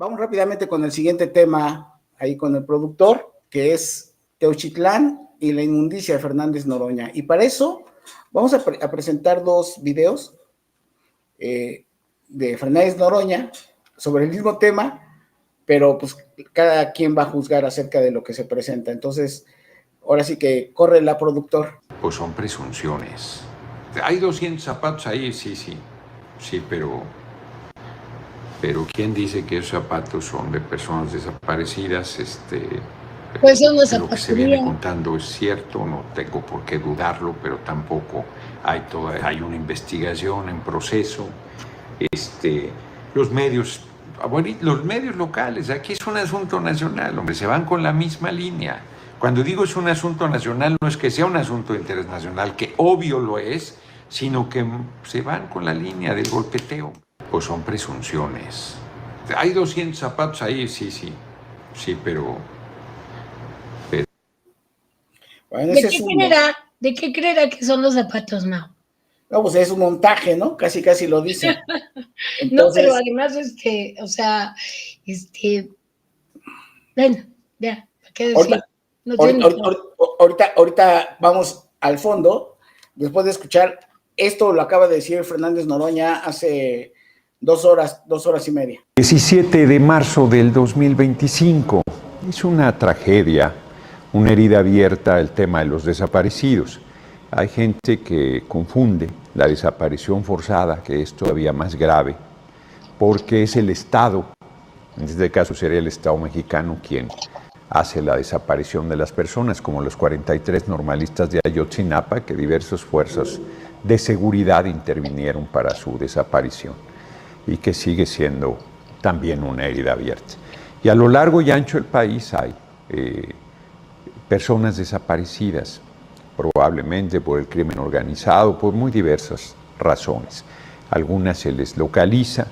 Vamos rápidamente con el siguiente tema, ahí con el productor, que es Teuchitlán y la inmundicia de Fernández Noroña. Y para eso vamos a presentar dos videos de Fernández Noroña sobre el mismo tema, pero pues cada quien va a juzgar acerca de lo que se presenta. Entonces, ahora sí que corre la productor. Pues son presunciones. Hay 200 zapatos ahí, sí, pero ¿quién dice que esos zapatos son de personas desaparecidas? Pues son los lo que se viene contando es cierto, no tengo por qué dudarlo, pero tampoco hay una investigación en proceso. Los medios locales, aquí es un asunto nacional, hombre, se van con la misma línea. Cuando digo es un asunto nacional, no es que sea un asunto de interés nacional, que obvio lo es, sino que se van con la línea del golpeteo. Pues son presunciones. Hay 200 zapatos ahí, sí, pero... Bueno, ¿De qué creerá que son los zapatos, Mau? No, pues es un montaje, ¿no? Casi lo dice. Entonces, no, pero además, bueno, ya, ¿para qué decir? Ahorita vamos al fondo, después de escuchar, esto lo acaba de decir Fernández Noroña hace 2 horas y media. 17 de marzo del 2025, es una tragedia, una herida abierta el tema de los desaparecidos. Hay gente que confunde la desaparición forzada, que es todavía más grave, porque es el Estado, en este caso sería el Estado mexicano, quien hace la desaparición de las personas, como los 43 normalistas de Ayotzinapa, que diversas fuerzas de seguridad intervinieron para su desaparición, y que sigue siendo también una herida abierta. Y a lo largo y ancho del país hay personas desaparecidas, probablemente por el crimen organizado, por muy diversas razones. Algunas se les localiza,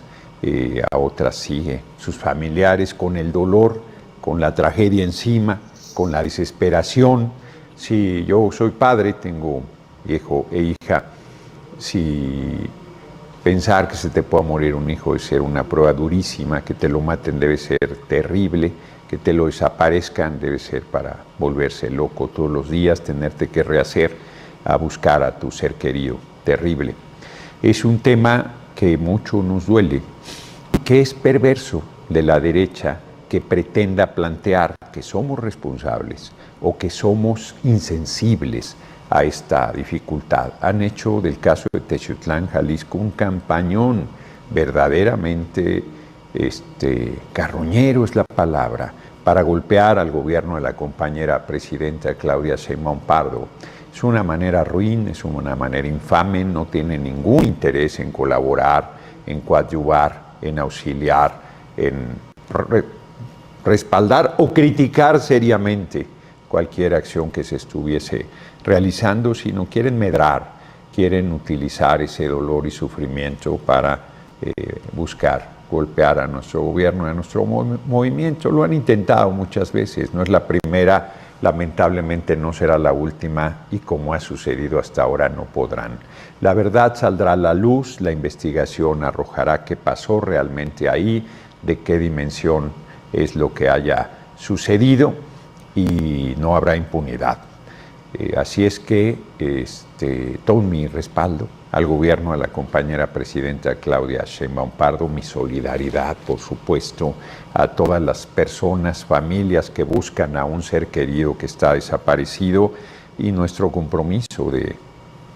a otras sigue sus familiares con el dolor, con la tragedia encima, con la desesperación. Si yo soy padre, tengo hijo e hija, si pensar que se te pueda morir un hijo debe ser una prueba durísima, que te lo maten debe ser terrible, que te lo desaparezcan debe ser para volverse loco todos los días, tenerte que rehacer a buscar a tu ser querido, terrible. Es un tema que mucho nos duele, que es perverso de la derecha que pretenda plantear que somos responsables o que somos insensibles a esta dificultad. Han hecho del caso de Teuchitlán, Jalisco, un campañón verdaderamente carroñero es la palabra, para golpear al gobierno de la compañera presidenta Claudia Sheinbaum Pardo. Es una manera ruin, es una manera infame, no tiene ningún interés en colaborar, en coadyuvar, en auxiliar, en respaldar o criticar seriamente cualquier acción que se estuviese realizando, sino quieren medrar, quieren utilizar ese dolor y sufrimiento para buscar golpear a nuestro gobierno, a nuestro movimiento. Lo han intentado muchas veces, no es la primera, lamentablemente no será la última, y como ha sucedido hasta ahora no podrán. La verdad saldrá a la luz, la investigación arrojará qué pasó realmente ahí, de qué dimensión es lo que haya sucedido, y no habrá impunidad. Así es que todo mi respaldo al gobierno de la compañera presidenta Claudia Sheinbaum Pardo, mi solidaridad, por supuesto, a todas las personas, familias que buscan a un ser querido que está desaparecido, y nuestro compromiso de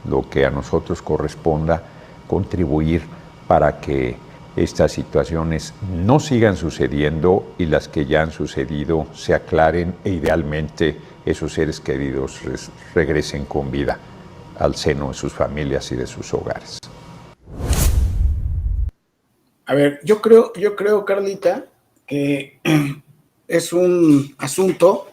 lo que a nosotros corresponda, contribuir para que estas situaciones no sigan sucediendo y las que ya han sucedido se aclaren, e idealmente esos seres queridos regresen con vida al seno de sus familias y de sus hogares. A ver, yo creo, Carlita, que es un asunto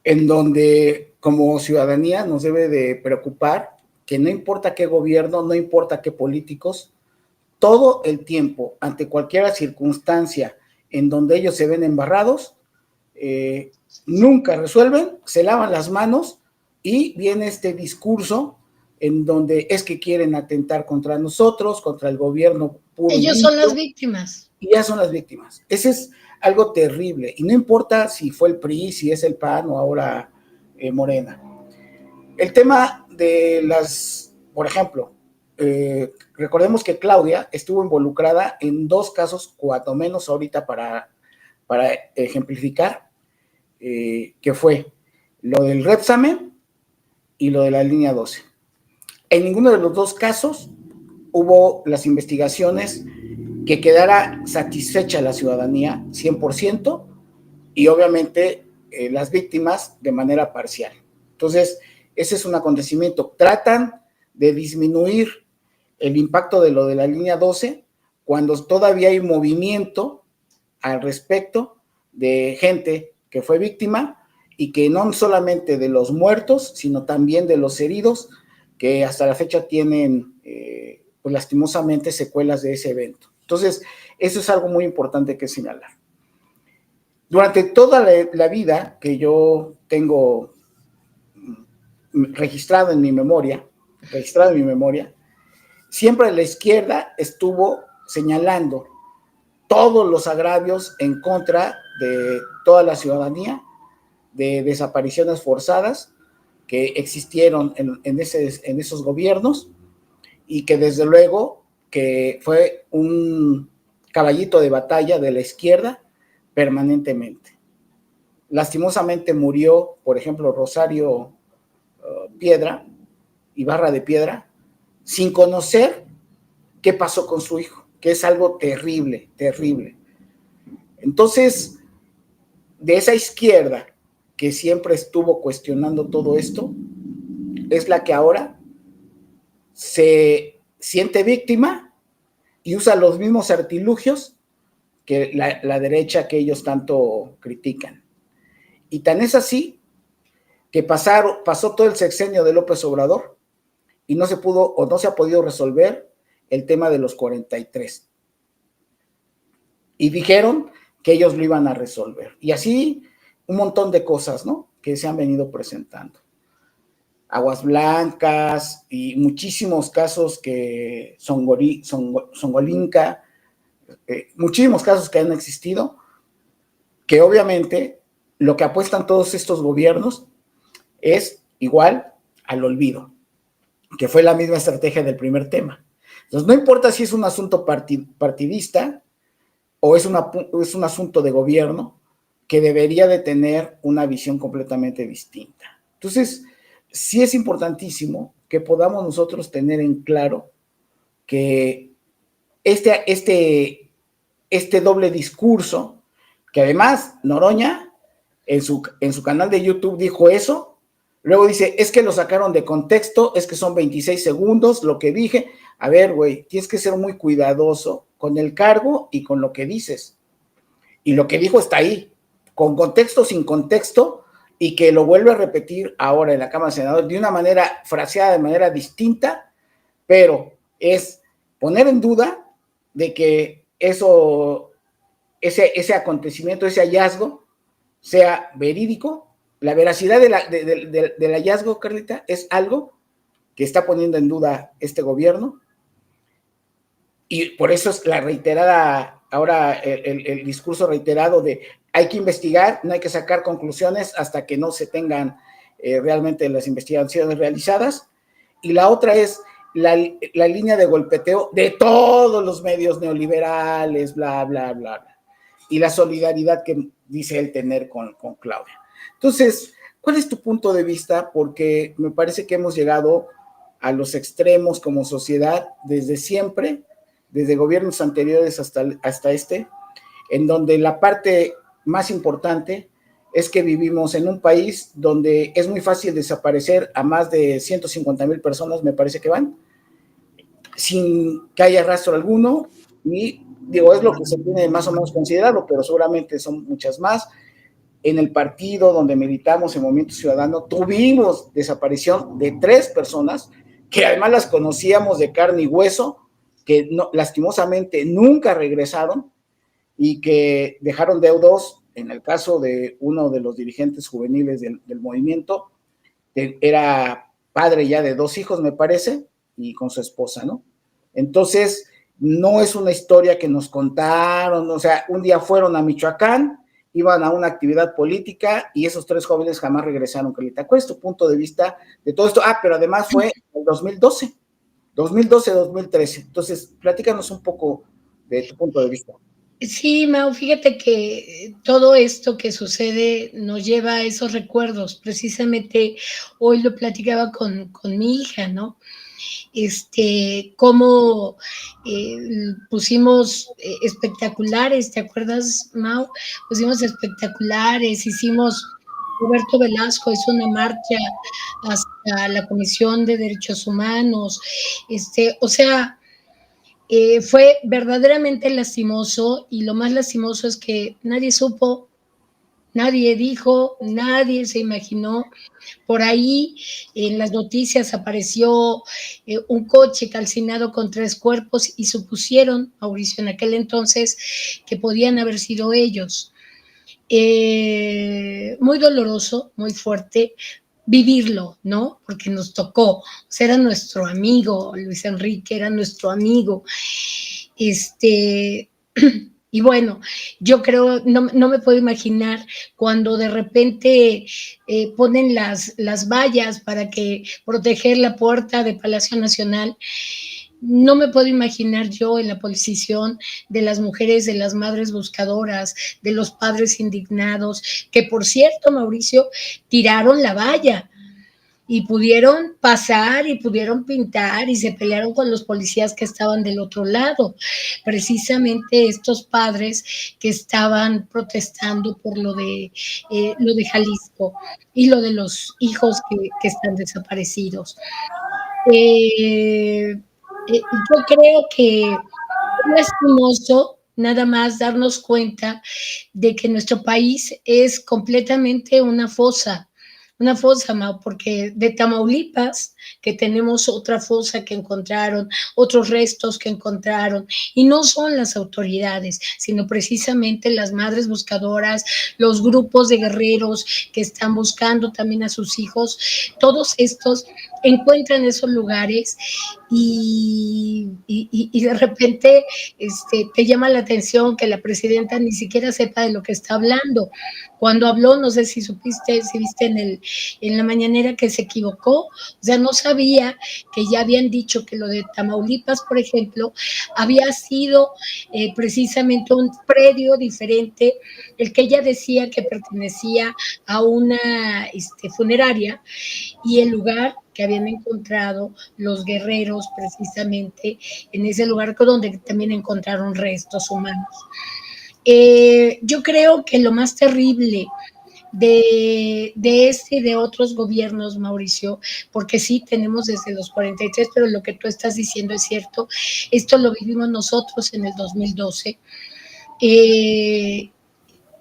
en donde como ciudadanía nos debe de preocupar que no importa qué gobierno, no importa qué políticos, todo el tiempo, ante cualquier circunstancia en donde ellos se ven embarrados, nunca resuelven, se lavan las manos, y viene este discurso en donde es que quieren atentar contra nosotros, contra el gobierno puro. Ellos son las víctimas. Y ya son las víctimas. Ese es algo terrible. Y no importa si fue el PRI, si es el PAN o ahora Morena. El tema de las, por ejemplo, recordemos que Claudia estuvo involucrada en 2 casos, cuando menos ahorita para ejemplificar, que fue lo del Repsamen y lo de la línea 12. En ninguno de los 2 casos hubo las investigaciones que quedara satisfecha la ciudadanía 100% y obviamente las víctimas de manera parcial. Entonces, ese es un acontecimiento. Tratan de disminuir el impacto de lo de la línea 12 cuando todavía hay movimiento al respecto de gente que fue víctima y que no solamente de los muertos, sino también de los heridos que hasta la fecha tienen pues lastimosamente secuelas de ese evento. Entonces, eso es algo muy importante que señalar. Durante toda la vida que yo tengo registrado en mi memoria, siempre la izquierda estuvo señalando todos los agravios en contra de toda la ciudadanía, de desapariciones forzadas que existieron en esos gobiernos y que desde luego que fue un caballito de batalla de la izquierda permanentemente. Lastimosamente murió, por ejemplo, Rosario Ibarra de Piedra, sin conocer qué pasó con su hijo, que es algo terrible, terrible. Entonces, de esa izquierda que siempre estuvo cuestionando todo esto, es la que ahora se siente víctima y usa los mismos artilugios que la derecha que ellos tanto critican. Y tan es así que pasó todo el sexenio de López Obrador y no se pudo o no se ha podido resolver el tema de los 43. Y dijeron que ellos lo iban a resolver. Y así un montón de cosas, ¿no?, que se han venido presentando. Aguas Blancas y muchísimos casos que Songolinca, muchísimos casos que han existido, que obviamente lo que apuestan todos estos gobiernos es igual al olvido, que fue la misma estrategia del primer tema. Entonces, no importa si es un asunto partidista o es un asunto de gobierno que debería de tener una visión completamente distinta. Entonces, sí es importantísimo que podamos nosotros tener en claro que este doble discurso, que además Noroña en su canal de YouTube dijo eso, luego dice, es que lo sacaron de contexto, es que son 26 segundos lo que dije. A ver, güey, tienes que ser muy cuidadoso con el cargo y con lo que dices. Y lo que dijo está ahí, con contexto, sin contexto, y que lo vuelve a repetir ahora en la Cámara de Senadores de una manera fraseada, de manera distinta, pero es poner en duda de que ese acontecimiento, ese hallazgo, sea verídico. La veracidad del hallazgo, Carlita, es algo que está poniendo en duda este gobierno, y por eso es la reiterada, ahora el discurso reiterado de hay que investigar, no hay que sacar conclusiones hasta que no se tengan realmente las investigaciones realizadas. Y la otra es la línea de golpeteo de todos los medios neoliberales, bla, bla, bla, bla. Y la solidaridad que dice él tener con Claudia. Entonces, ¿cuál es tu punto de vista? Porque me parece que hemos llegado a los extremos como sociedad desde siempre, desde gobiernos anteriores hasta este, en donde la parte más importante es que vivimos en un país donde es muy fácil desaparecer a más de 150,000 personas, me parece que van, sin que haya rastro alguno, y digo, es lo que se tiene más o menos considerado, pero seguramente son muchas más. En el partido donde militamos, en Movimiento Ciudadano, tuvimos desaparición de 3 personas, que además las conocíamos de carne y hueso, que no, lastimosamente nunca regresaron y que dejaron deudos. En el caso de uno de los dirigentes juveniles del movimiento, era padre ya de 2 hijos, me parece, y con su esposa, ¿no? Entonces, no es una historia que nos contaron, o sea, un día fueron a Michoacán, iban a una actividad política y esos 3 jóvenes jamás regresaron, Carlita. ¿Cuál es tu punto de vista de todo esto? Pero además fue en 2012, 2013. Entonces, platícanos un poco de tu punto de vista. Sí, Mau, fíjate que todo esto que sucede nos lleva a esos recuerdos. Precisamente hoy lo platicaba con mi hija, ¿no? Cómo pusimos espectaculares, ¿te acuerdas, Mau? Pusimos espectaculares, hicimos, Roberto Velasco hizo una marcha hasta la Comisión de Derechos Humanos, o sea, fue verdaderamente lastimoso, y lo más lastimoso es que nadie supo, nadie dijo, nadie se imaginó. Por ahí en las noticias apareció un coche calcinado con 3 cuerpos y supusieron, Mauricio, en aquel entonces, que podían haber sido ellos. Muy doloroso, muy fuerte vivirlo, ¿no? Porque nos tocó, o sea, era nuestro amigo, Luis Enrique era nuestro amigo. Y bueno, yo creo, no me puedo imaginar cuando de repente ponen las vallas para que proteger la puerta de Palacio Nacional. No me puedo imaginar yo en la posición de las mujeres, de las madres buscadoras, de los padres indignados, que por cierto, Mauricio, tiraron la valla y pudieron pasar y pudieron pintar y se pelearon con los policías que estaban del otro lado, precisamente estos padres que estaban protestando por lo de Jalisco y lo de los hijos que están desaparecidos. Yo creo que es lastimoso nada más darnos cuenta de que nuestro país es completamente una fosa, Mau, porque de Tamaulipas, que tenemos otra fosa que encontraron, otros restos que encontraron, y no son las autoridades, sino precisamente las madres buscadoras, los grupos de guerreros que están buscando también a sus hijos, todos estos encuentran esos lugares y de repente te llama la atención que la presidenta ni siquiera sepa de lo que está hablando. Cuando habló, no sé si supiste, si viste en la mañanera, que se equivocó, o sea, no sabía que ya habían dicho que lo de Tamaulipas, por ejemplo, había sido precisamente un predio diferente, el que ella decía que pertenecía a una funeraria, y el lugar que habían encontrado los guerreros precisamente en ese lugar donde también encontraron restos humanos. Yo creo que lo más terrible de este y de otros gobiernos, Mauricio, porque sí tenemos desde los 43, pero lo que tú estás diciendo es cierto, esto lo vivimos nosotros en el 2012.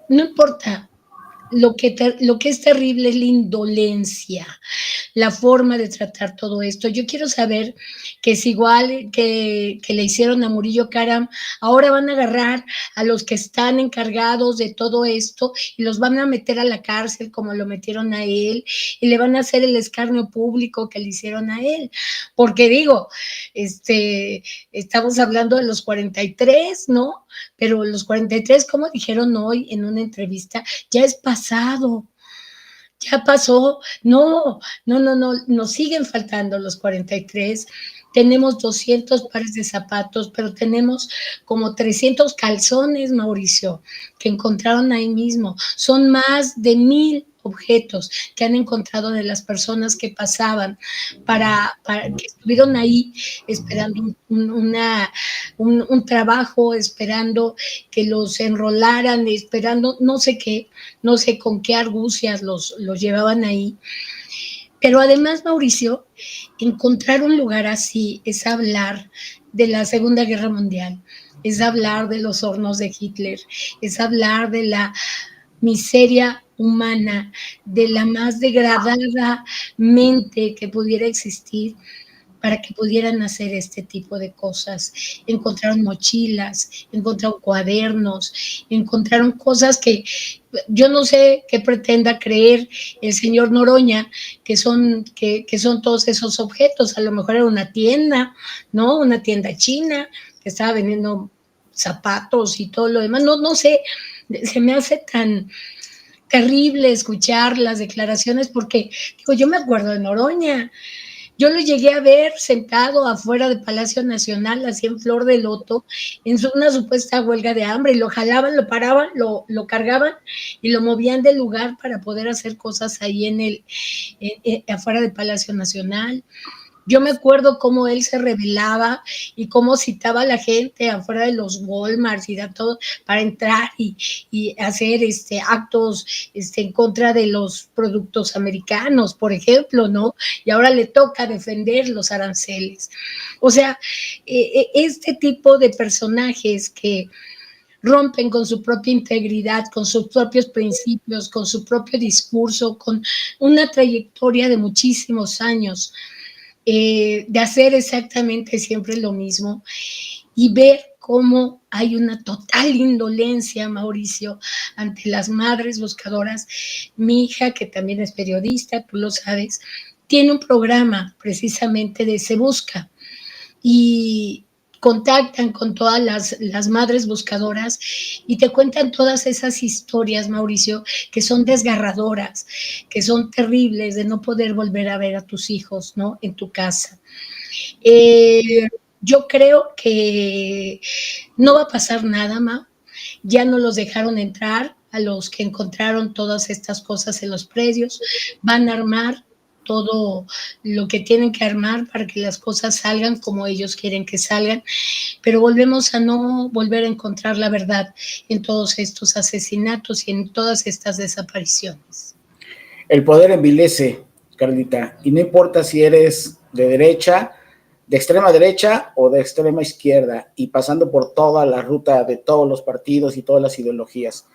No importa, lo que es terrible es la indolencia, la forma de tratar todo esto. Yo quiero saber que es igual que le hicieron a Murillo Karam, ahora van a agarrar a los que están encargados de todo esto y los van a meter a la cárcel como lo metieron a él, y le van a hacer el escarnio público que le hicieron a él. Porque digo, estamos hablando de los 43, ¿no? Pero los 43, como dijeron hoy en una entrevista, ya es pasado, ya pasó. No, nos siguen faltando los 43. Tenemos 200 pares de zapatos, pero tenemos como 300 calzones, Mauricio, que encontraron ahí mismo. Son más de 1,000 objetos que han encontrado de las personas que pasaban, para que estuvieron ahí esperando un trabajo, esperando que los enrolaran, esperando no sé qué, no sé con qué argucias los llevaban ahí. Pero además, Mauricio, encontrar un lugar así es hablar de la Segunda Guerra Mundial, es hablar de los hornos de Hitler, es hablar de la miseria humana, de la más degradada mente que pudiera existir. para que pudieran hacer este tipo de cosas. Encontraron mochilas, encontraron cuadernos, encontraron cosas que yo no sé qué pretenda creer el señor Noroña, que son todos esos objetos. A lo mejor era una tienda, ¿no? Una tienda china que estaba vendiendo zapatos y todo lo demás. No, no sé, se me hace tan terrible escuchar las declaraciones porque, digo, yo me acuerdo de Noroña, yo lo llegué a ver sentado afuera del Palacio Nacional, así en flor de loto, en una supuesta huelga de hambre, y lo jalaban, lo paraban, lo cargaban y lo movían del lugar para poder hacer cosas ahí afuera del Palacio Nacional. Yo me acuerdo cómo él se rebelaba y cómo citaba a la gente afuera de los Walmarts y da todo para entrar y hacer actos en contra de los productos americanos, por ejemplo, ¿no? Y ahora le toca defender los aranceles. O sea, este tipo de personajes que rompen con su propia integridad, con sus propios principios, con su propio discurso, con una trayectoria de muchísimos años, de hacer exactamente siempre lo mismo y ver cómo hay una total indolencia, Mauricio, ante las madres buscadoras. Mi hija, que también es periodista, tú lo sabes, tiene un programa precisamente de Se Busca y contactan con todas las madres buscadoras y te cuentan todas esas historias, Mauricio, que son desgarradoras, que son terribles de no poder volver a ver a tus hijos, ¿no? En tu casa. Yo creo que no va a pasar nada, Ma. Ya no los dejaron entrar a los que encontraron todas estas cosas en los predios. Van a armar todo lo que tienen que armar para que las cosas salgan como ellos quieren que salgan, pero volvemos a no volver a encontrar la verdad en todos estos asesinatos y en todas estas desapariciones. El poder envilece, Carlita, y no importa si eres de derecha, de extrema derecha o de extrema izquierda, y pasando por toda la ruta de todos los partidos y todas las ideologías.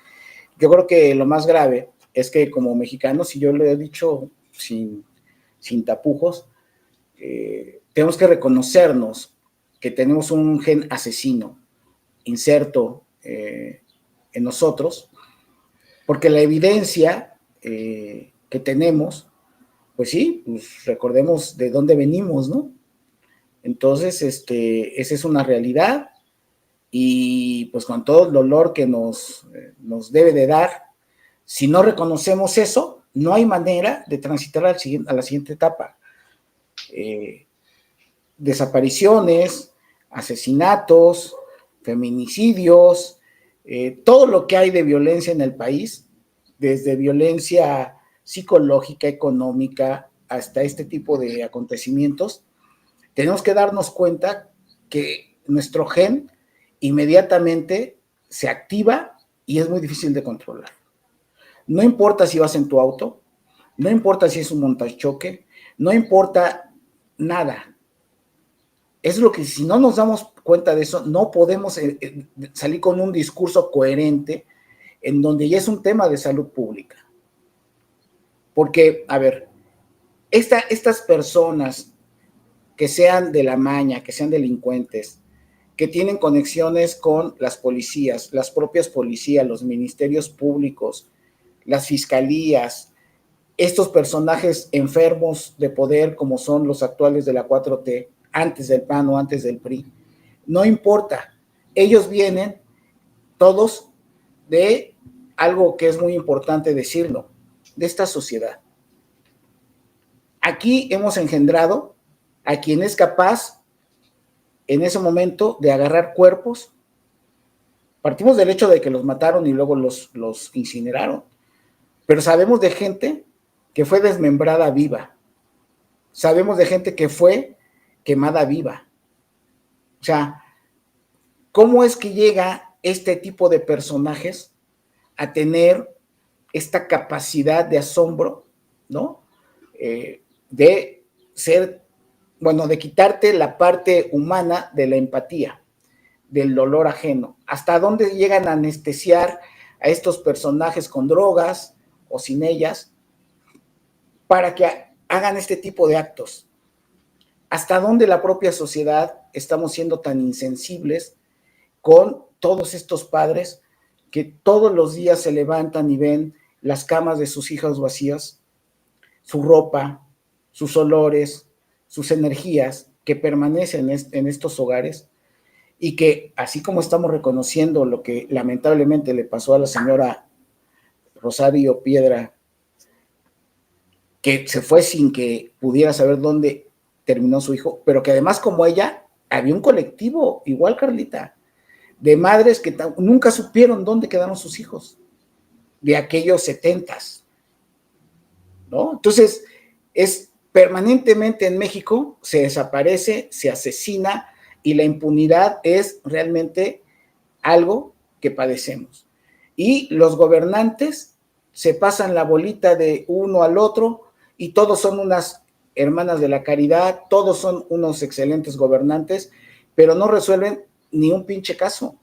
Yo creo que lo más grave es que como mexicanos, y yo lo he dicho sin tapujos, tenemos que reconocernos que tenemos un gen asesino inserto en nosotros, porque la evidencia que tenemos, pues sí, pues recordemos de dónde venimos, ¿no? Entonces, esa es una realidad y pues con todo el dolor que nos debe de dar, si no reconocemos eso, no hay manera de transitar a la siguiente etapa. Desapariciones, asesinatos, feminicidios, todo lo que hay de violencia en el país, desde violencia psicológica, económica, hasta este tipo de acontecimientos, tenemos que darnos cuenta que nuestro gen inmediatamente se activa y es muy difícil de controlar. No importa si vas en tu auto, no importa si es un montachoque, no importa nada. Es lo que si no nos damos cuenta de eso, no podemos salir con un discurso coherente en donde ya es un tema de salud pública. Porque, a ver, estas personas que sean de la maña, que sean delincuentes, que tienen conexiones con las policías, las propias policías, los ministerios públicos, las fiscalías, estos personajes enfermos de poder como son los actuales de la 4T, antes del PAN o antes del PRI, no importa, ellos vienen todos de algo que es muy importante decirlo, de esta sociedad. Aquí hemos engendrado a quien es capaz en ese momento de agarrar cuerpos. Partimos del hecho de que los mataron y luego los incineraron, pero sabemos de gente que fue desmembrada viva, sabemos de gente que fue quemada viva. O sea, ¿cómo es que llega este tipo de personajes a tener esta capacidad de asombro, ¿no? De ser, bueno, de quitarte la parte humana de la empatía, del dolor ajeno. ¿Hasta dónde llegan a anestesiar a estos personajes con drogas o sin ellas para que hagan este tipo de actos? hasta dónde la propia sociedad estamos siendo tan insensibles con todos estos padres que todos los días se levantan y ven las camas de sus hijos vacías, su ropa, sus olores, sus energías que permanecen en estos hogares, y que así como estamos reconociendo lo que lamentablemente le pasó a la señora Rosario Piedra, que se fue sin que pudiera saber dónde terminó su hijo, pero que además como ella, había un colectivo, igual Carlita, de madres que nunca supieron dónde quedaron sus hijos, de aquellos 70s, ¿no? Entonces, es permanentemente en México, se desaparece, se asesina, y la impunidad es realmente algo que padecemos. Y los gobernantes se pasan la bolita de uno al otro, y todos son unas hermanas de la caridad, todos son unos excelentes gobernantes, pero no resuelven ni un pinche caso.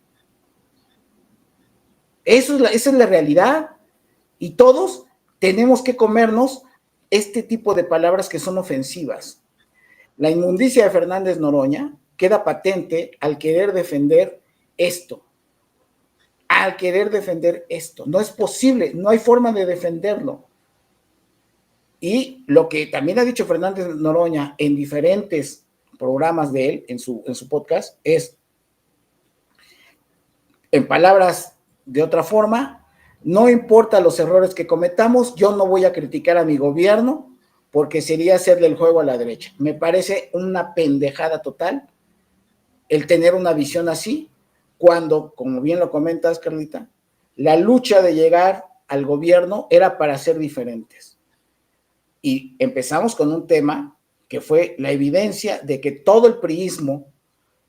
Esa es la realidad, y todos tenemos que comernos este tipo de palabras que son ofensivas. La inmundicia de Fernández Noroña queda patente al querer defender esto. No es posible, no hay forma de defenderlo. Y lo que también ha dicho Fernández Noroña en diferentes programas de él, en su podcast, es, en palabras de otra forma, no importa los errores que cometamos, yo no voy a criticar a mi gobierno porque sería hacerle el juego a la derecha. Me parece una pendejada total el tener una visión así, cuando, como bien lo comentas, Carlita, la lucha de llegar al gobierno era para ser diferentes. Y empezamos con un tema que fue la evidencia de que todo el priismo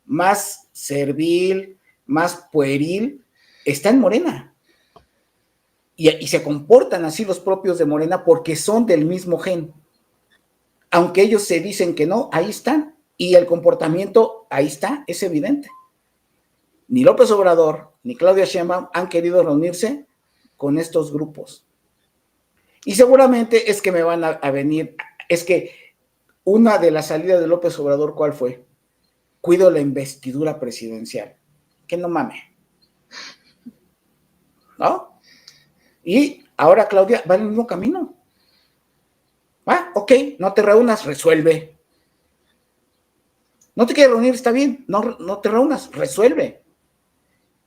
más servil, más pueril, está en Morena. Y se comportan así los propios de Morena porque son del mismo gen. Aunque ellos se dicen que no, ahí están. Y el comportamiento, ahí está, es evidente. Ni López Obrador, ni Claudia Sheinbaum han querido reunirse con estos grupos. Y seguramente es que me van a venir, es que una de las salidas de López Obrador, ¿cuál fue? Cuido la investidura presidencial. Que no mames. ¿No? Y ahora Claudia va en el mismo camino. Ok, no te reúnas, resuelve. No te quieres reunir, está bien, no te reúnas, resuelve.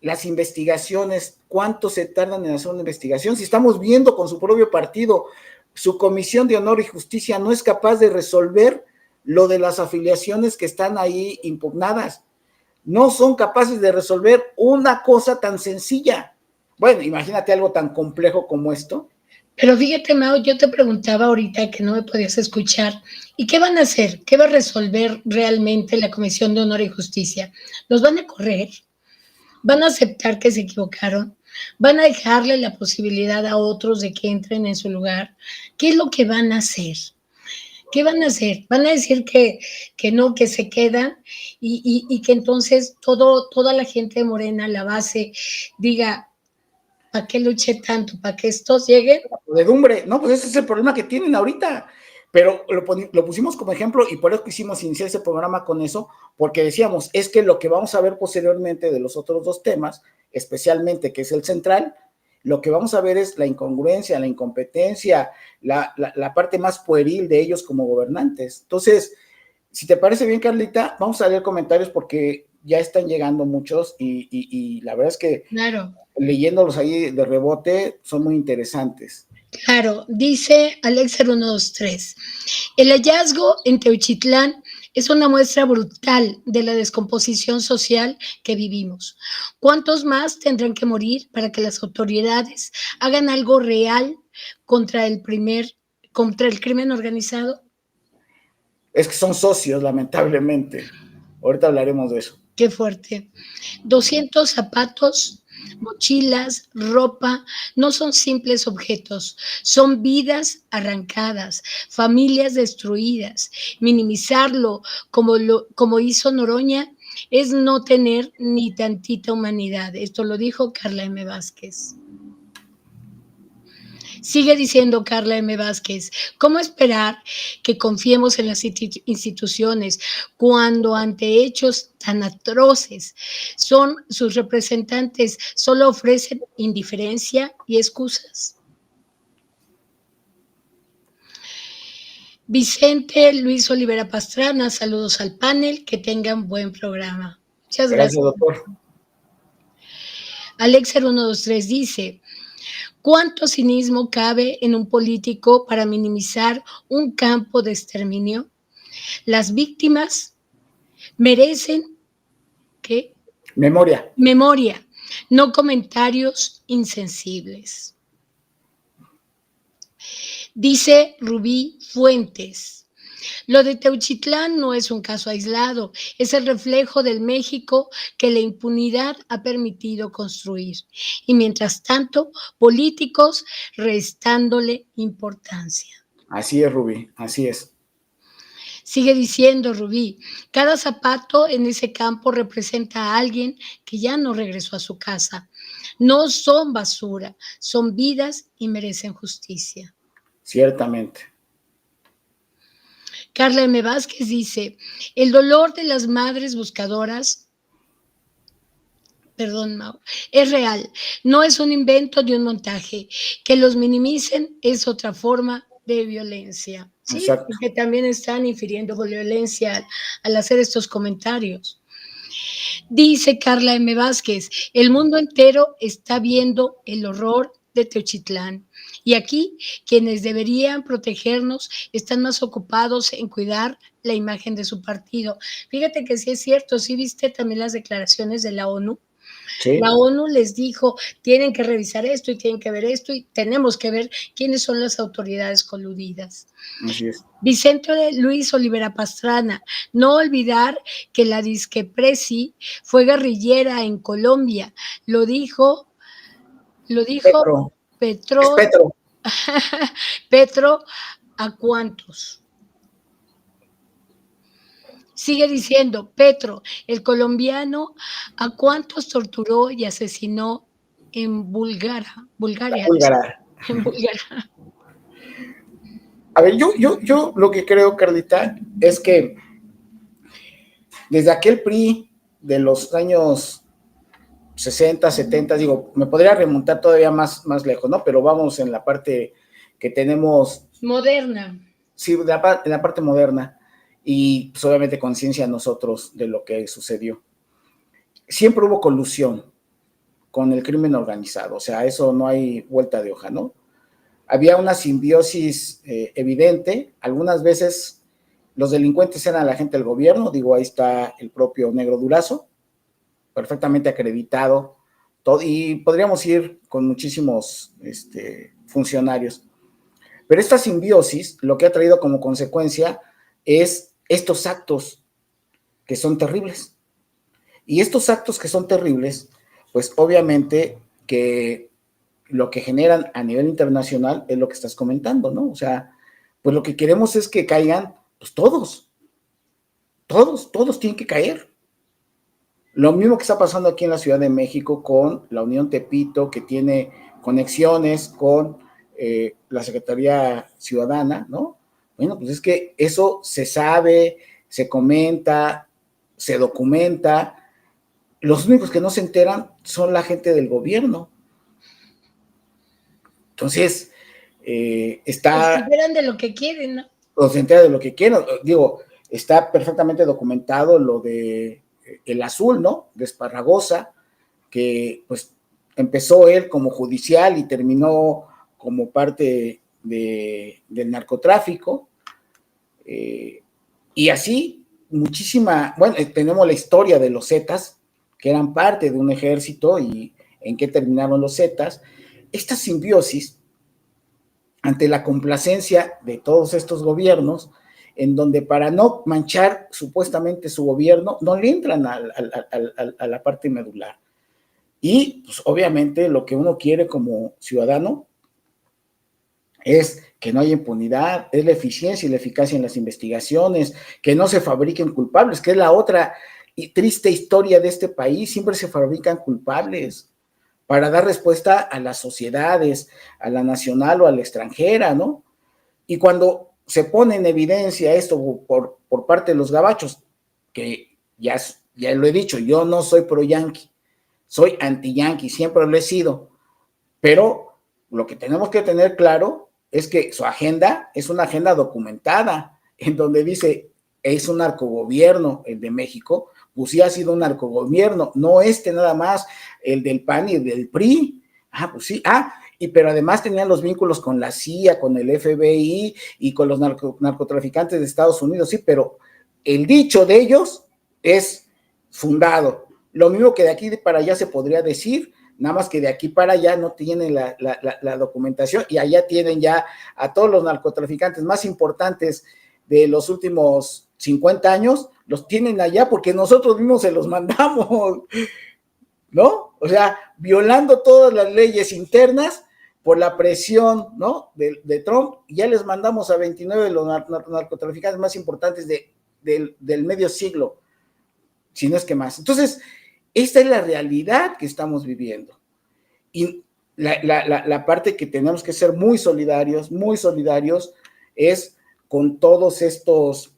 Las investigaciones, ¿cuánto se tardan en hacer una investigación? Si estamos viendo con su propio partido, su Comisión de Honor y Justicia no es capaz de resolver lo de las afiliaciones que están ahí impugnadas. No son capaces de resolver una cosa tan sencilla. Bueno, imagínate algo tan complejo como esto. Pero fíjate, Mao, yo te preguntaba ahorita que no me podías escuchar, ¿y qué van a hacer? ¿Qué va a resolver realmente la Comisión de Honor y Justicia? ¿Los van a correr? ¿Van a aceptar que se equivocaron? ¿Van a dejarle la posibilidad a otros de que entren en su lugar? ¿Qué es lo que van a hacer? ¿Qué van a hacer? ¿Van a decir que no, que se quedan y que entonces toda la gente de Morena, la base, diga, ¿para qué luché tanto? ¿Para que estos lleguen? Podedumbre, no, pues ese es el problema que tienen ahorita. Pero lo pusimos como ejemplo y por eso quisimos iniciar ese programa con eso, porque decíamos, es que lo que vamos a ver posteriormente de los otros dos temas, especialmente que es el central, lo que vamos a ver es la incongruencia, la incompetencia, la parte más pueril de ellos como gobernantes. Entonces, si te parece bien, Carlita, vamos a leer comentarios porque ya están llegando muchos y la verdad es que claro, leyéndolos ahí de rebote son muy interesantes. Claro, dice Alex 0123. El hallazgo en Teuchitlán es una muestra brutal de la descomposición social que vivimos. ¿Cuántos más tendrán que morir para que las autoridades hagan algo real contra el crimen organizado? Es que son socios, lamentablemente. Ahorita hablaremos de eso. Qué fuerte. 200 zapatos, mochilas, ropa, no son simples objetos, son vidas arrancadas, familias destruidas. Minimizarlo como hizo Noroña es no tener ni tantita humanidad. Esto lo dijo Carla M. Vázquez. Sigue diciendo Carla M. Vázquez, ¿cómo esperar que confiemos en las instituciones cuando ante hechos tan atroces son sus representantes solo ofrecen indiferencia y excusas? Vicente Luis Olivera Pastrana, saludos al panel, que tengan buen programa. Muchas Gracias, gracias. doctor. Alexer123 dice, ¿cuánto cinismo cabe en un político para minimizar un campo de exterminio? Las víctimas merecen, ¿qué? Memoria. Memoria, no comentarios insensibles. Dice Rubí Fuentes, lo de Teuchitlán no es un caso aislado, es el reflejo del México que la impunidad ha permitido construir. Y mientras tanto, políticos restándole importancia. Así es, Rubí, así es. Sigue diciendo Rubí, cada zapato en ese campo representa a alguien que ya no regresó a su casa. No son basura, son vidas y merecen justicia. Ciertamente. Carla M. Vázquez dice, el dolor de las madres buscadoras, perdón, Mau, es real, no es un invento de un montaje. Que los minimicen es otra forma de violencia. Sí, exacto. porque también están infiriendo violencia al hacer estos comentarios. Dice Carla M. Vázquez, el mundo entero está viendo el horror de Teuchitlán. Y aquí quienes deberían protegernos están más ocupados en cuidar la imagen de su partido. Fíjate que sí es cierto, sí viste también las declaraciones de la ONU. Sí. La ONU les dijo, tienen que revisar esto y tienen que ver esto y tenemos que ver quiénes son las autoridades coludidas. Así es. Vicente Luis Olivera Pastrana, no olvidar que la disque Presi fue guerrillera en Colombia, lo dijo Petro. Petro, Es Petro. Petro, ¿a cuántos? Sigue diciendo, Petro, el colombiano, ¿a cuántos torturó y asesinó en Bulgaria? En Bulgaria. A ver, yo lo que creo, Carlita, es que desde aquel PRI de los años 60, 70, digo, me podría remontar todavía más lejos, ¿no? Pero vamos en la parte que tenemos... Moderna. Sí, en la parte moderna, y pues, obviamente conciencia nosotros de lo que sucedió. Siempre hubo colusión con el crimen organizado, o sea, eso no hay vuelta de hoja, ¿no? Había una simbiosis evidente, algunas veces los delincuentes eran la gente del gobierno, digo, ahí está el propio Negro Durazo, perfectamente acreditado, todo, y podríamos ir con muchísimos funcionarios. Pero esta simbiosis lo que ha traído como consecuencia es estos actos que son terribles. Y estos actos que son terribles, pues obviamente que lo que generan a nivel internacional es lo que estás comentando, ¿no? O sea, pues lo que queremos es que caigan, pues todos tienen que caer. Lo mismo que está pasando aquí en la Ciudad de México con la Unión Tepito, que tiene conexiones con la Secretaría Ciudadana, ¿no? Bueno, pues es que eso se sabe, se comenta, se documenta. Los únicos que no se enteran son la gente del gobierno. Entonces, está... Se enteran de lo que quieren, ¿no? O se entera de lo que quieren. Digo, está perfectamente documentado lo de el Azul, ¿no? De Esparragosa, que pues empezó él como judicial y terminó como parte del narcotráfico. Y así, bueno, tenemos la historia de los Zetas, que eran parte de un ejército y en qué terminaron los Zetas. Esta simbiosis, ante la complacencia de todos estos gobiernos, en donde para no manchar supuestamente su gobierno, no le entran a la parte medular. Y pues obviamente lo que uno quiere como ciudadano es que no haya impunidad, es la eficiencia y la eficacia en las investigaciones, que no se fabriquen culpables, que es la otra triste historia de este país, siempre se fabrican culpables. para dar respuesta a las sociedades, a la nacional o a la extranjera, ¿no? Y cuando se pone en evidencia esto por parte de los gabachos, que ya lo he dicho, yo no soy pro-yanqui, soy anti-yanqui, siempre lo he sido, pero lo que tenemos que tener claro es que su agenda es una agenda documentada, en donde dice, es un narcogobierno el de México, pues sí ha sido un narcogobierno, no nada más el del PAN y el del PRI, pues sí, pero además tenían los vínculos con la CIA, con el FBI y con los narcotraficantes de Estados Unidos, sí, pero el dicho de ellos es fundado. Lo mismo que de aquí para allá se podría decir, nada más que de aquí para allá no tienen la documentación y allá tienen ya a todos los narcotraficantes más importantes de los últimos 50 años, los tienen allá porque nosotros mismos se los mandamos, ¿no? O sea, violando todas las leyes internas por la presión, ¿no? de Trump, ya les mandamos a 29 de los narcotraficantes más importantes del medio siglo, si no es que más. Entonces, esta es la realidad que estamos viviendo. Y la parte que tenemos que ser muy solidarios, es con todos estos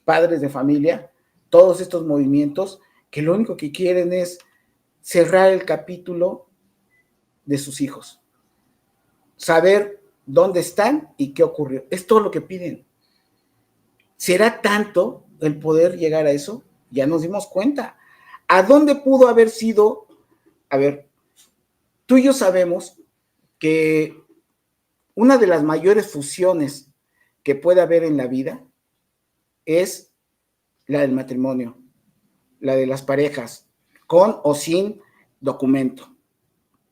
padres de familia, todos estos movimientos, que lo único que quieren es cerrar el capítulo de sus hijos, saber dónde están y qué ocurrió. Es todo lo que piden. ¿Será tanto el poder llegar a eso? Ya nos dimos cuenta. ¿A dónde pudo haber sido? A ver, tú y yo sabemos que una de las mayores fusiones que puede haber en la vida es la del matrimonio, la de las parejas, con o sin documento,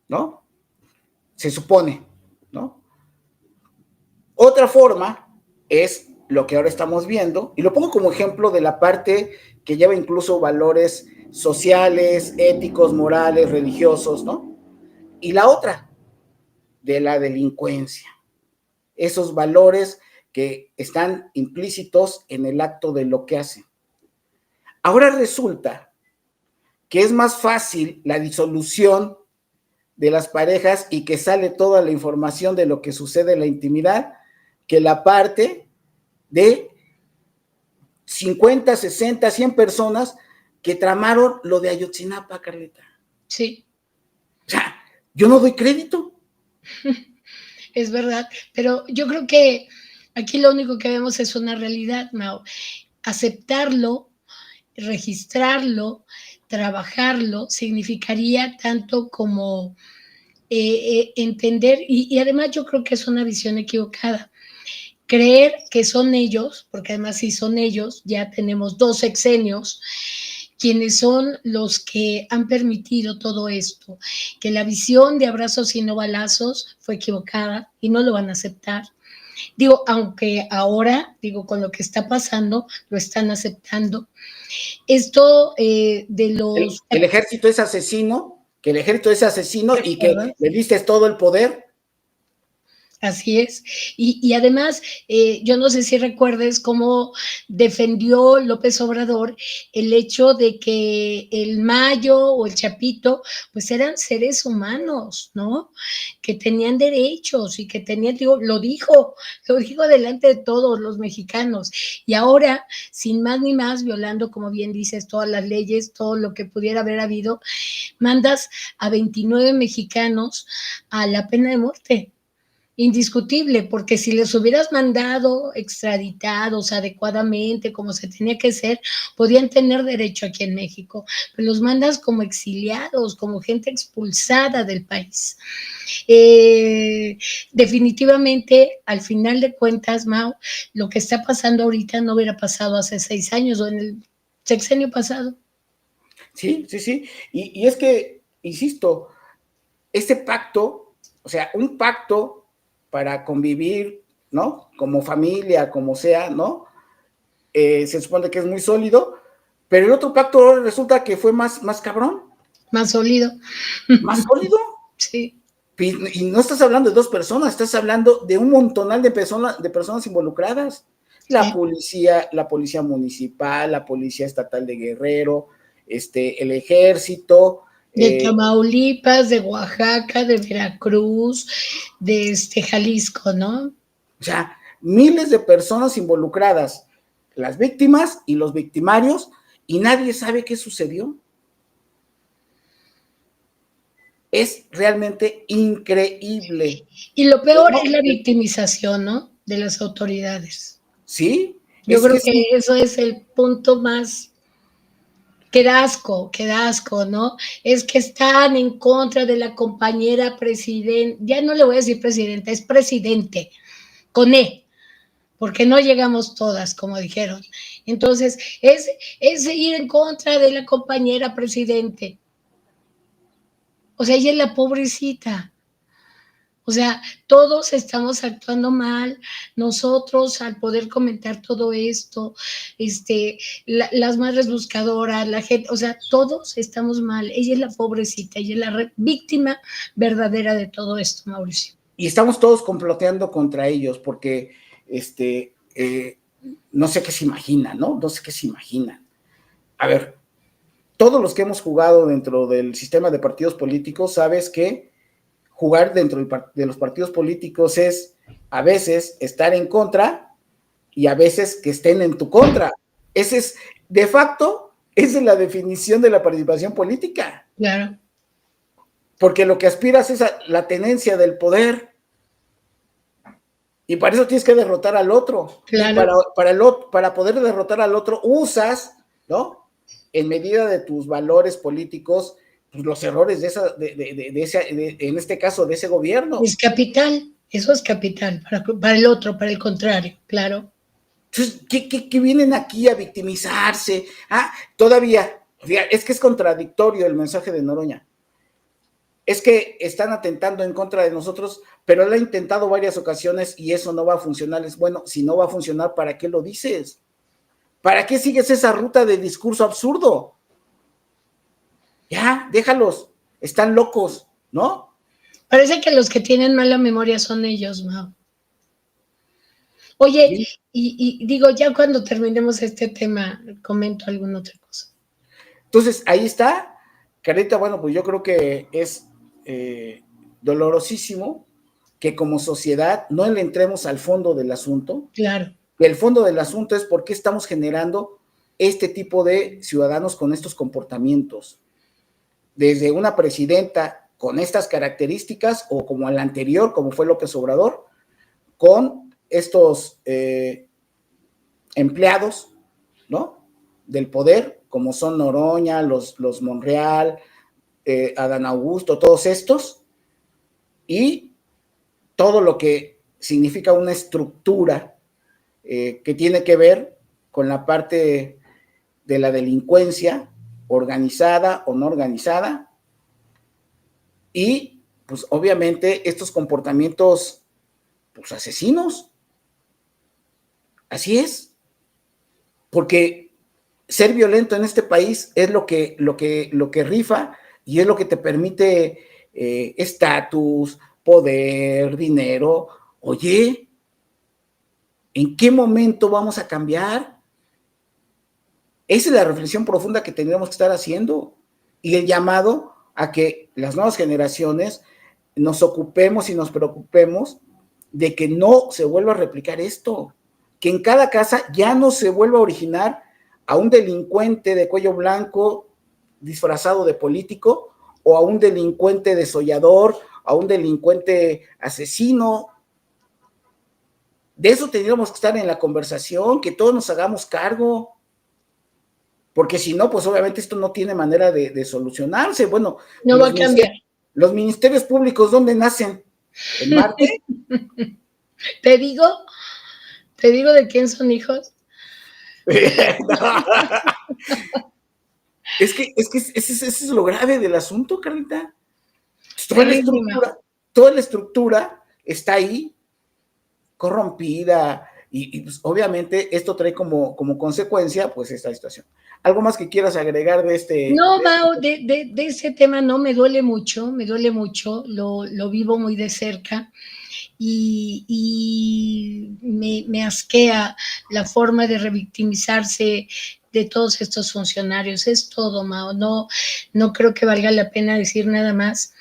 ¿no? Se supone, ¿no? Otra forma es lo que ahora estamos viendo, y lo pongo como ejemplo de la parte que lleva incluso valores sociales, éticos, morales, religiosos, ¿no? Y la otra, de la delincuencia. Esos valores que están implícitos en el acto de lo que hacen. Ahora resulta que es más fácil la disolución de las parejas y que sale toda la información de lo que sucede en la intimidad que la parte de 50, 60, 100 personas que tramaron lo de Ayotzinapa, Carlita. Sí. O sea, yo no doy crédito. Es verdad, pero yo creo que aquí lo único que vemos es una realidad, Mau. Aceptarlo, registrarlo, trabajarlo, significaría tanto como entender, y además yo creo que es una visión equivocada. Creer que son ellos, porque además si son ellos, ya tenemos 2 sexenios, quienes son los que han permitido todo esto, que la visión de abrazos y no balazos fue equivocada y no lo van a aceptar. Digo, aunque ahora, digo, con lo que está pasando, lo están aceptando. Esto de los... El ejército es asesino, que el ejército es asesino y que le diste todo el poder. Así es. Y además, yo no sé si recuerdes cómo defendió López Obrador el hecho de que el Mayo o el Chapito, pues eran seres humanos, ¿no? Que tenían derechos y que tenían, digo, lo dijo delante de todos los mexicanos. Y ahora, sin más ni más, violando, como bien dices, todas las leyes, todo lo que pudiera haber habido, mandas a 29 mexicanos a la pena de muerte. Indiscutible, porque si les hubieras mandado extraditados adecuadamente, como se tenía que hacer, podían tener derecho aquí en México, pero los mandas como exiliados, como gente expulsada del país. Definitivamente, al final de cuentas, Mau, lo que está pasando ahorita no hubiera pasado hace 6 años o en el sexenio pasado. Sí. Y es que, insisto, este pacto, o sea, un pacto para convivir, ¿no? Como familia, como sea, ¿no? Se supone que es muy sólido, pero el otro pacto resulta que fue más cabrón. Más sólido. Más sólido. Sí. Y no estás hablando de 2 personas, estás hablando de un montonal de personas involucradas. La policía municipal, la policía estatal de Guerrero, el ejército, De Tamaulipas, de Oaxaca, de Veracruz, de Jalisco, ¿no? O sea, miles de personas involucradas, las víctimas y los victimarios, y nadie sabe qué sucedió. Es realmente increíble. Y lo peor es la victimización, ¿no? De las autoridades. Sí. Yo creo que eso es el punto más que da asco, ¿no? Es que están en contra de la compañera presidenta, ya no le voy a decir presidenta, es presidente, con E, porque no llegamos todas, como dijeron. Entonces, es ir en contra de la compañera presidente. O sea, ella es la pobrecita. O sea, todos estamos actuando mal, nosotros al poder comentar todo esto, las madres buscadoras, la gente, o sea, todos estamos mal. Ella es la pobrecita, ella es la víctima verdadera de todo esto, Mauricio. Y estamos todos comploteando contra ellos porque, no sé qué se imaginan, ¿no? No sé qué se imaginan. A ver, todos los que hemos jugado dentro del sistema de partidos políticos, sabes que jugar dentro de los partidos políticos es a veces estar en contra y a veces que estén en tu contra. Ese es, de facto, esa es la definición de la participación política. Claro. Porque lo que aspiras es a la tenencia del poder. Y para eso tienes que derrotar al otro. Claro. Y para poder derrotar al otro, usas, ¿no? En medida de tus valores políticos, pues los errores en este caso, de ese gobierno. Es capital, eso es capital, para el otro, para el contrario, claro. Entonces, ¿qué vienen aquí a victimizarse? Todavía, es que es contradictorio el mensaje de Noroña. Es que están atentando en contra de nosotros, pero él ha intentado varias ocasiones y eso no va a funcionar. Es bueno, si no va a funcionar, ¿para qué lo dices? ¿Para qué sigues esa ruta de discurso absurdo? Ya, déjalos, están locos, ¿no? Parece que los que tienen mala memoria son ellos, Mau. Oye, ¿sí? y digo, ya cuando terminemos este tema, comento alguna otra cosa. Entonces, ahí está, Carita, bueno, pues yo creo que es dolorosísimo que como sociedad no le entremos al fondo del asunto. Claro. El fondo del asunto es por qué estamos generando este tipo de ciudadanos con estos comportamientos. Desde una presidenta con estas características o como la anterior, como fue López Obrador, con estos empleados, ¿no? Del poder, como son Noroña, los Monreal, Adán Augusto, todos estos, y todo lo que significa una estructura que tiene que ver con la parte de la delincuencia organizada o no organizada, y pues obviamente estos comportamientos pues asesinos. Así es. Porque ser violento en este país es lo que rifa y es lo que te permite estatus, poder, dinero. Oye, ¿en qué momento vamos a cambiar? Esa es la reflexión profunda que tendríamos que estar haciendo y el llamado a que las nuevas generaciones nos ocupemos y nos preocupemos de que no se vuelva a replicar esto, que en cada casa ya no se vuelva a originar a un delincuente de cuello blanco disfrazado de político o a un delincuente desollador, a un delincuente asesino. De eso tendríamos que estar en la conversación, que todos nos hagamos cargo, porque si no, pues obviamente esto no tiene manera de solucionarse. Bueno, no va a cambiar. Los ministerios públicos, ¿dónde nacen? ¿En Marte? ¿Te digo de quién son hijos? Es que ese es lo grave del asunto, Carlita. Toda la estructura está ahí, corrompida, y pues, obviamente esto trae como consecuencia pues esta situación. ¿Algo más que quieras agregar de este? No, Mau, de ese tema no, me duele mucho, lo vivo muy de cerca y me asquea la forma de revictimizarse de todos estos funcionarios. Es todo, Mao. No creo que valga la pena decir nada más.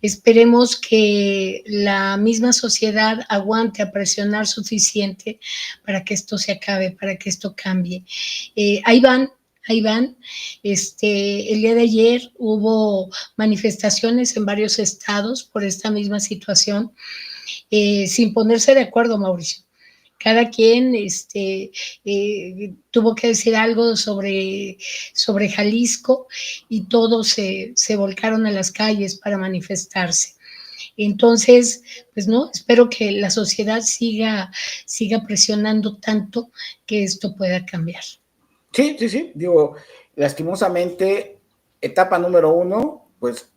Esperemos que la misma sociedad aguante a presionar suficiente para que esto se acabe, para que esto cambie. Ahí van. El día de ayer hubo manifestaciones en varios estados por esta misma situación, sin ponerse de acuerdo, Mauricio. Cada quien tuvo que decir algo sobre Jalisco y todos se volcaron a las calles para manifestarse. Entonces, pues no, espero que la sociedad siga presionando tanto que esto pueda cambiar. Sí, digo, lastimosamente, etapa número 1, pues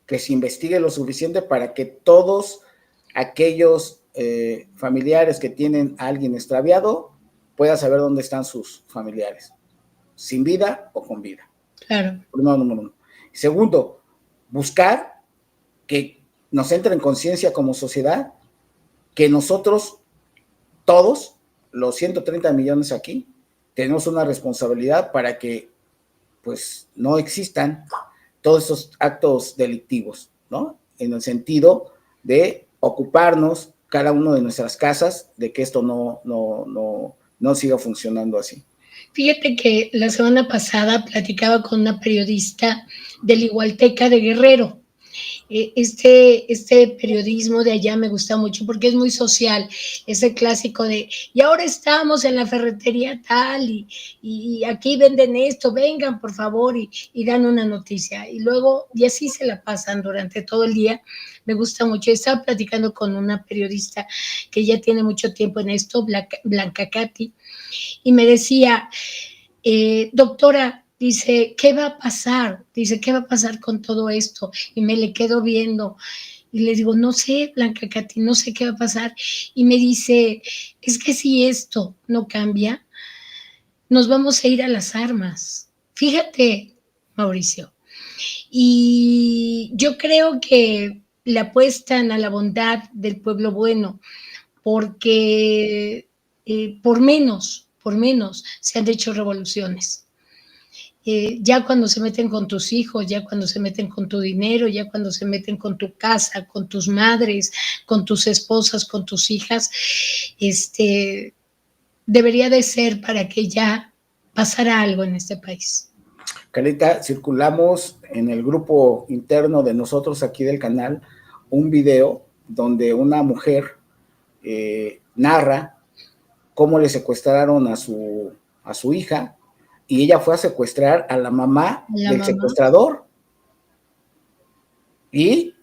que se investigue lo suficiente para que todos aquellos familiares que tienen a alguien extraviado puedan saber dónde están sus familiares, sin vida o con vida. Claro. Primero, número 1. Segundo, buscar que nos entre en conciencia como sociedad que nosotros, todos, los 130 millones aquí, tenemos una responsabilidad para que pues no existan todos esos actos delictivos, ¿no? En el sentido de ocuparnos cada uno de nuestras casas de que esto no siga funcionando así. Fíjate que la semana pasada platicaba con una periodista del Igualteca de Guerrero. Este periodismo de allá me gusta mucho porque es muy social, ese clásico de, y ahora estamos en la ferretería tal, y aquí venden esto, vengan por favor, y dan una noticia, y luego, y así se la pasan durante todo el día. Me gusta mucho. Estaba platicando con una periodista que ya tiene mucho tiempo en esto, Blanca Cati, y me decía, doctora, dice, ¿qué va a pasar? Dice, ¿qué va a pasar con todo esto? Y me le quedo viendo y le digo, no sé, Blanca Cati, no sé qué va a pasar. Y me dice, es que si esto no cambia, nos vamos a ir a las armas. Fíjate, Mauricio. Y yo creo que le apuestan a la bondad del pueblo bueno, porque por menos se han hecho revoluciones. Ya cuando se meten con tus hijos, ya cuando se meten con tu dinero, ya cuando se meten con tu casa, con tus madres, con tus esposas, con tus hijas, debería de ser para que ya pasara algo en este país. Carlita, circulamos en el grupo interno de nosotros aquí del canal un video donde una mujer narra cómo le secuestraron a su hija, y ella fue a secuestrar a la mamá del secuestrador. Y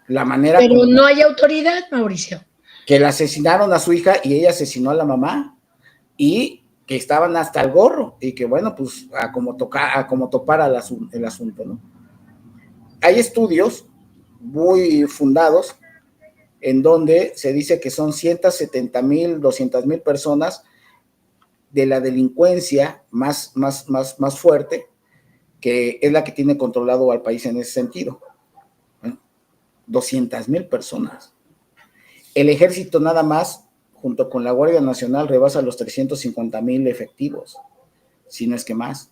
la manera... Pero no hay autoridad, Mauricio. Que la asesinaron a su hija y ella asesinó a la mamá, y que estaban hasta el gorro, y que bueno, pues a como topara el asunto, ¿no? Hay estudios muy fundados en donde se dice que son 170,000, 200,000 personas de la delincuencia más fuerte, que es la que tiene controlado al país en ese sentido. 200,000 personas. El ejército nada más, junto con la Guardia Nacional, rebasa los 350,000 efectivos, si no es que más.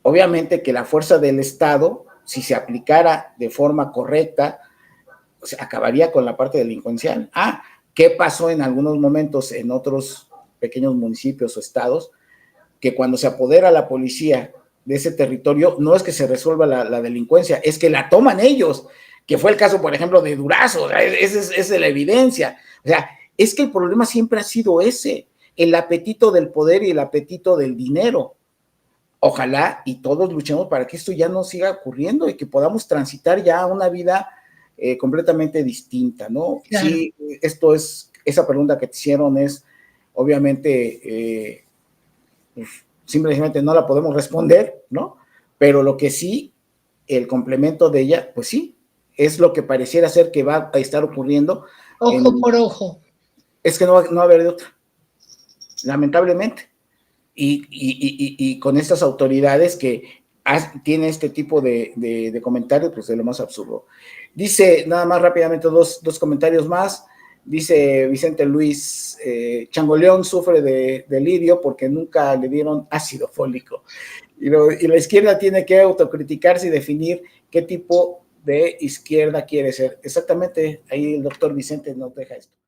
Obviamente que la fuerza del Estado, si se aplicara de forma correcta, acabaría con la parte delincuencial. ¿Qué pasó en algunos momentos en otros pequeños municipios o estados? Que cuando se apodera la policía de ese territorio, no es que se resuelva la delincuencia, es que la toman ellos, que fue el caso, por ejemplo, de Durazo. Esa es la evidencia. O sea, es que el problema siempre ha sido ese, el apetito del poder y el apetito del dinero. Ojalá y todos luchemos para que esto ya no siga ocurriendo y que podamos transitar ya una vida completamente distinta, ¿no? Claro. Sí, esa pregunta que te hicieron es, obviamente, pues, simplemente no la podemos responder, ¿no? Pero lo que sí, el complemento de ella, pues sí, es lo que pareciera ser que va a estar ocurriendo. Ojo por ojo. Es que no va a haber de otra, lamentablemente. Y con estas autoridades que tiene este tipo de comentarios, pues de lo más absurdo. Dice nada más rápidamente dos comentarios más. Dice Vicente Luis, Changoleón sufre de lidio porque nunca le dieron ácido fólico. Y la izquierda tiene que autocriticarse y definir qué tipo de izquierda quiere ser. Exactamente, ahí el doctor Vicente nos deja esto.